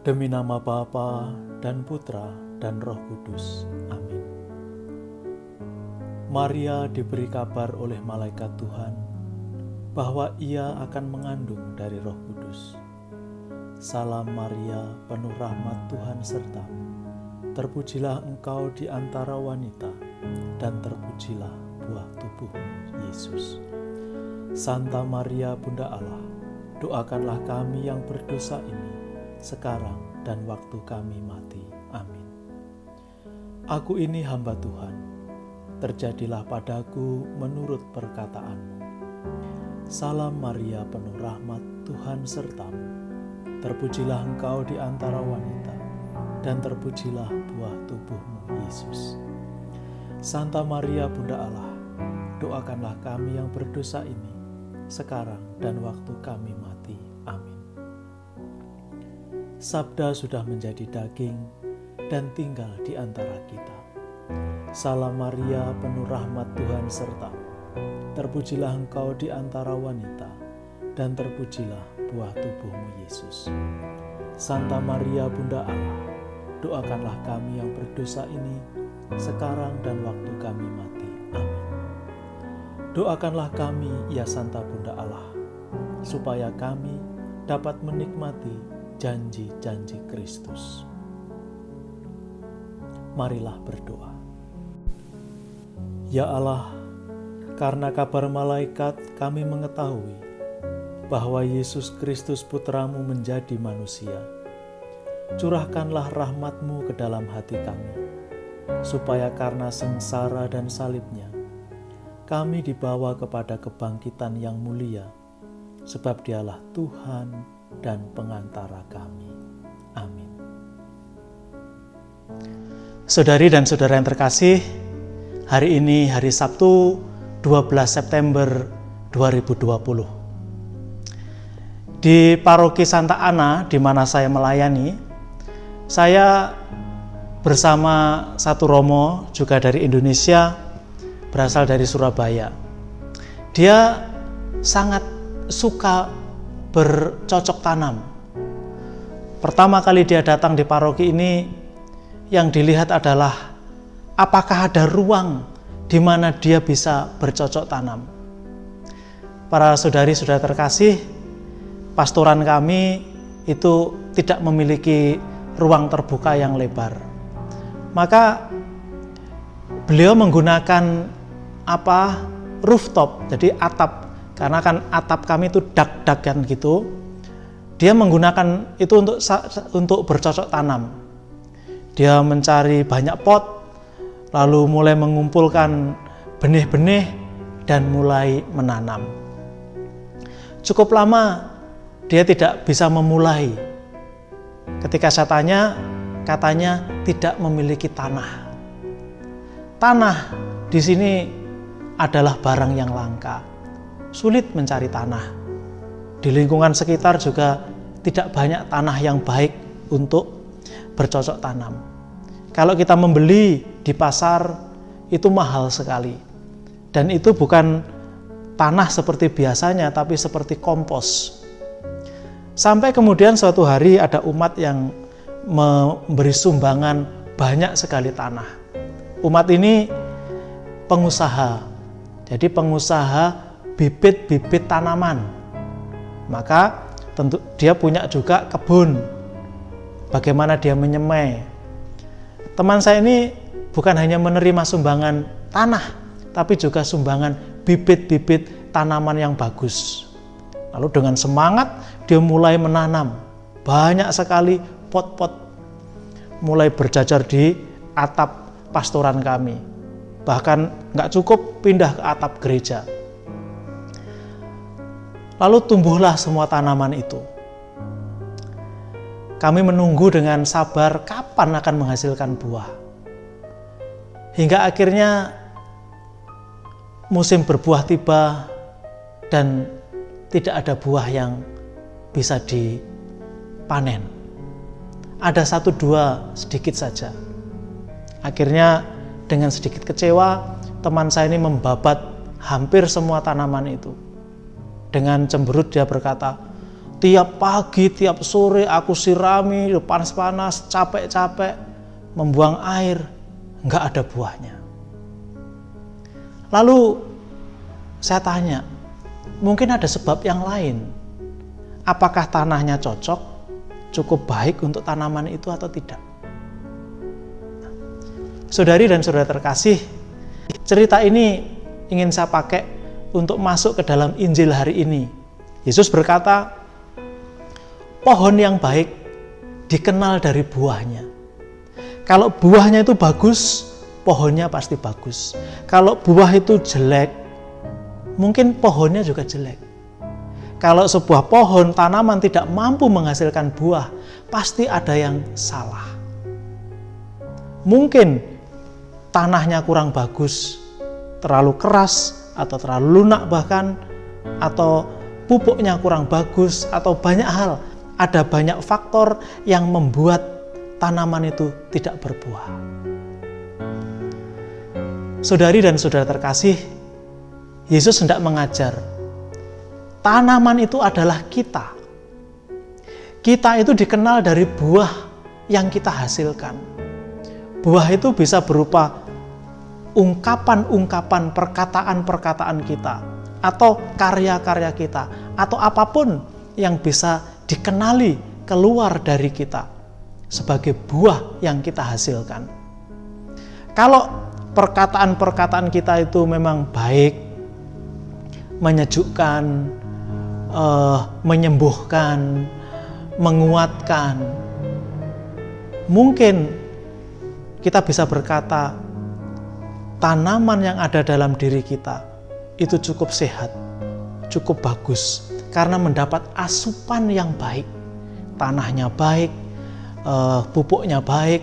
Demi nama Bapa dan Putra dan Roh Kudus. Amin. Maria diberi kabar oleh malaikat Tuhan bahwa ia akan mengandung dari Roh Kudus. Salam Maria, penuh rahmat Tuhan sertamu. Terpujilah engkau di antara wanita, dan terpujilah buah tubuhmu, Yesus. Santa Maria, Bunda Allah, doakanlah kami yang berdosa ini, sekarang dan waktu kami mati. Amin. Aku ini hamba Tuhan, terjadilah padaku menurut perkataanmu. Salam Maria, penuh rahmat Tuhan sertamu. Terpujilah engkau di antara wanita, dan terpujilah buah tubuhmu, Yesus. Santa Maria, Bunda Allah, doakanlah kami yang berdosa ini, sekarang dan waktu kami mati. Amin. Sabda sudah menjadi daging dan tinggal di antara kita. Salam Maria, penuh rahmat Tuhan sertamu. Terpujilah engkau di antara wanita, dan terpujilah buah tubuhmu, Yesus. Santa Maria, Bunda Allah, doakanlah kami yang berdosa ini, sekarang dan waktu kami mati. Amin. Doakanlah kami, ya Santa Bunda Allah, supaya kami dapat menikmati janji-janji Kristus. Marilah berdoa. Ya Allah, karena kabar malaikat kami mengetahui bahwa Yesus Kristus Putramu menjadi manusia. Curahkanlah rahmat-Mu ke dalam hati kami, supaya karena sengsara dan salibnya, kami dibawa kepada kebangkitan yang mulia, sebab Dialah Tuhan dan pengantara kami. Amin. Saudari dan saudara yang terkasih, hari ini hari Sabtu 12 September 2020. Di Paroki Santa Ana, di mana saya melayani, saya bersama satu romo juga dari Indonesia, berasal dari Surabaya. Dia sangat suka bercocok tanam. Pertama kali dia datang di paroki ini, yang dilihat adalah apakah ada ruang di mana dia bisa bercocok tanam. Para saudari-saudara terkasih, pastoran kami itu tidak memiliki ruang terbuka yang lebar. Maka beliau menggunakan rooftop, jadi atap, karena kan atap kami itu dak-dak kan gitu. Dia menggunakan itu untuk bercocok tanam. Dia mencari banyak pot, lalu mulai mengumpulkan benih-benih dan mulai menanam. Cukup lama dia tidak bisa memulai. Ketika saya tanya, katanya tidak memiliki tanah. Tanah di sini adalah barang yang langka. Sulit mencari tanah. Di lingkungan sekitar juga tidak banyak tanah yang baik untuk bercocok tanam. Kalau kita membeli di pasar, itu mahal sekali. Dan itu bukan tanah seperti biasanya, tapi seperti kompos. Sampai kemudian suatu hari ada umat yang memberi sumbangan banyak sekali tanah. Umat ini pengusaha. Jadi pengusaha bibit-bibit tanaman. Maka tentu dia punya juga kebun. Bagaimana dia menyemai. Teman saya ini bukan hanya menerima sumbangan tanah, tapi juga sumbangan bibit-bibit tanaman yang bagus. Lalu dengan semangat dia mulai menanam. Banyak sekali pot-pot mulai berjajar di atap pastoran kami. Bahkan nggak cukup pindah ke atap gereja. Lalu tumbuhlah semua tanaman itu. Kami menunggu dengan sabar kapan akan menghasilkan buah. Hingga akhirnya musim berbuah tiba dan tidak ada buah yang bisa dipanen. Ada 1-2 sedikit saja. Akhirnya dengan sedikit kecewa, teman saya ini membabat hampir semua tanaman itu. Dengan cemberut dia berkata, Tiap pagi, tiap sore aku sirami, panas-panas, capek-capek, membuang air, nggak ada buahnya. Lalu saya tanya, mungkin ada sebab yang lain. Apakah tanahnya cocok, cukup baik untuk tanaman itu atau tidak? Saudari dan saudara terkasih, cerita ini ingin saya pakai untuk masuk ke dalam Injil hari ini. Yesus berkata, pohon yang baik dikenal dari buahnya. Kalau buahnya itu bagus, pohonnya pasti bagus. Kalau buah itu jelek, mungkin pohonnya juga jelek. Kalau sebuah pohon, tanaman tidak mampu menghasilkan buah, pasti ada yang salah. Mungkin tanahnya kurang bagus, terlalu keras, atau terlalu lunak bahkan, atau pupuknya kurang bagus, atau banyak hal. Ada banyak faktor yang membuat tanaman itu tidak berbuah. Saudari dan saudara terkasih, Yesus hendak mengajar, tanaman itu adalah kita. Kita itu dikenal dari buah yang kita hasilkan. Buah itu bisa berupa ungkapan-ungkapan, perkataan-perkataan kita, atau karya-karya kita, atau apapun yang bisa dikenali keluar dari kita sebagai buah yang kita hasilkan. Kalau perkataan-perkataan kita itu memang baik, menyejukkan, menyembuhkan, menguatkan, mungkin kita bisa berkata tanaman yang ada dalam diri kita itu cukup sehat, cukup bagus, karena mendapat asupan yang baik. Tanahnya baik, pupuknya baik,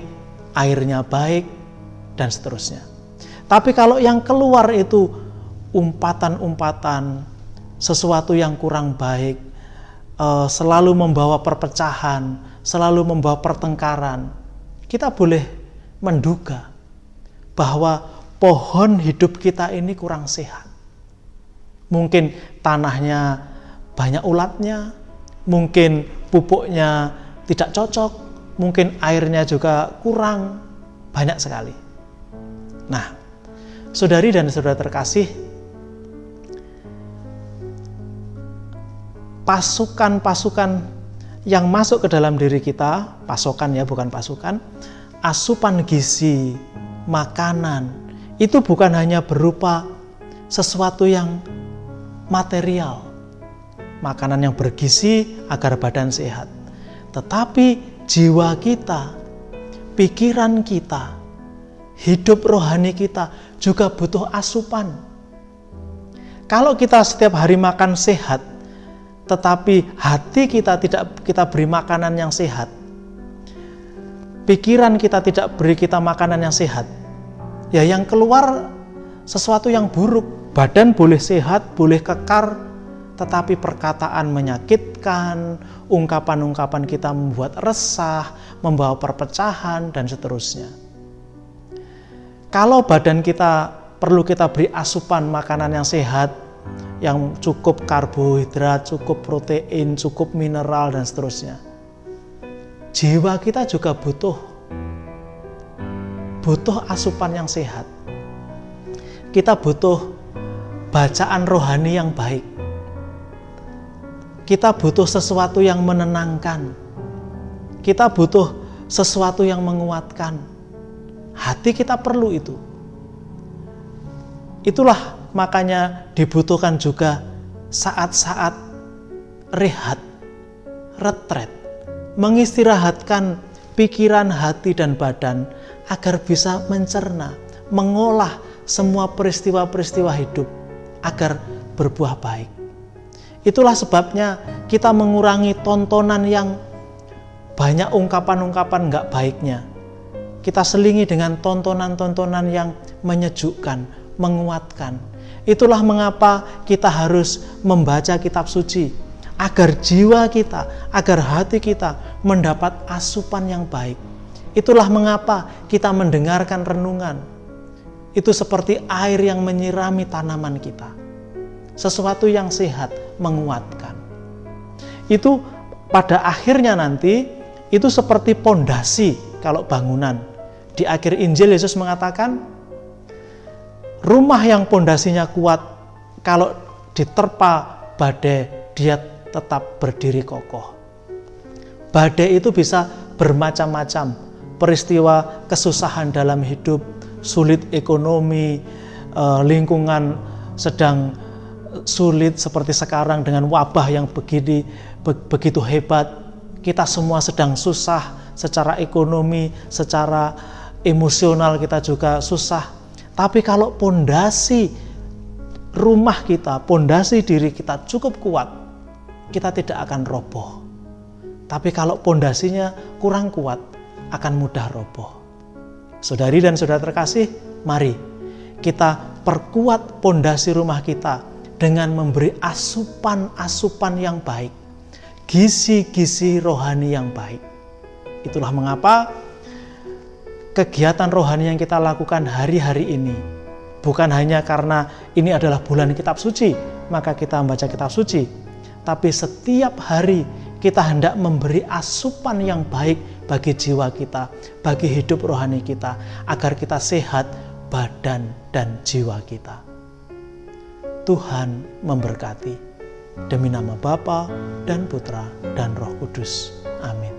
airnya baik, dan seterusnya. Tapi kalau yang keluar itu umpatan-umpatan, sesuatu yang kurang baik, selalu membawa perpecahan, selalu membawa pertengkaran, kita boleh menduga bahwa pohon hidup kita ini kurang sehat. Mungkin tanahnya banyak ulatnya, mungkin pupuknya tidak cocok, mungkin airnya juga kurang, banyak sekali. Nah, saudari dan saudara terkasih, pasukan-pasukan yang masuk ke dalam diri kita, pasokan ya bukan pasukan, asupan gizi, makanan, itu bukan hanya berupa sesuatu yang material, makanan yang bergizi agar badan sehat, tetapi jiwa kita, pikiran kita, hidup rohani kita juga butuh asupan. Kalau kita setiap hari makan sehat, tetapi hati kita tidak kita beri makanan yang sehat, pikiran kita tidak beri kita makanan yang sehat, ya yang keluar sesuatu yang buruk. Badan boleh sehat, boleh kekar, tetapi perkataan menyakitkan, ungkapan-ungkapan kita membuat resah, membawa perpecahan, dan seterusnya. Kalau badan kita perlu kita beri asupan makanan yang sehat, yang cukup karbohidrat, cukup protein, cukup mineral, dan seterusnya. Jiwa kita juga butuh asupan yang sehat. Kita butuh bacaan rohani yang baik. Kita butuh sesuatu yang menenangkan. Kita butuh sesuatu yang menguatkan. Hati kita perlu itu. Itulah makanya dibutuhkan juga saat-saat rehat, retret, mengistirahatkan pikiran, hati, dan badan agar bisa mencerna, mengolah semua peristiwa-peristiwa hidup agar berbuah baik. Itulah sebabnya kita mengurangi tontonan yang banyak ungkapan-ungkapan nggak baiknya. Kita selingi dengan tontonan-tontonan yang menyejukkan, menguatkan. Itulah mengapa kita harus membaca kitab suci, agar jiwa kita, agar hati kita mendapat asupan yang baik. Itulah mengapa kita mendengarkan renungan. Itu seperti air yang menyirami tanaman kita. Sesuatu yang sehat, menguatkan. itu pada akhirnya nanti itu seperti pondasi kalau bangunan. Di akhir Injil Yesus mengatakan, rumah yang pondasinya kuat kalau diterpa badai dia tetap berdiri kokoh. Badai itu bisa bermacam-macam, peristiwa kesusahan dalam hidup, sulit ekonomi, lingkungan sedang sulit seperti sekarang dengan wabah yang begitu hebat. Kita semua sedang susah secara ekonomi, secara emosional kita juga susah. Tapi kalau pondasi rumah kita, pondasi diri kita cukup kuat, kita tidak akan roboh. Tapi kalau pondasinya kurang kuat, akan mudah roboh. Saudari dan saudara terkasih, mari kita perkuat pondasi rumah kita dengan memberi asupan-asupan yang baik, gizi-gizi rohani yang baik. Itulah mengapa kegiatan rohani yang kita lakukan hari-hari ini bukan hanya karena ini adalah bulan kitab suci, maka kita membaca kitab suci, tapi setiap hari kita hendak memberi asupan yang baik bagi jiwa kita, bagi hidup rohani kita, agar kita sehat badan dan jiwa kita. Tuhan memberkati. Demi nama Bapa dan Putra dan Roh Kudus. Amin.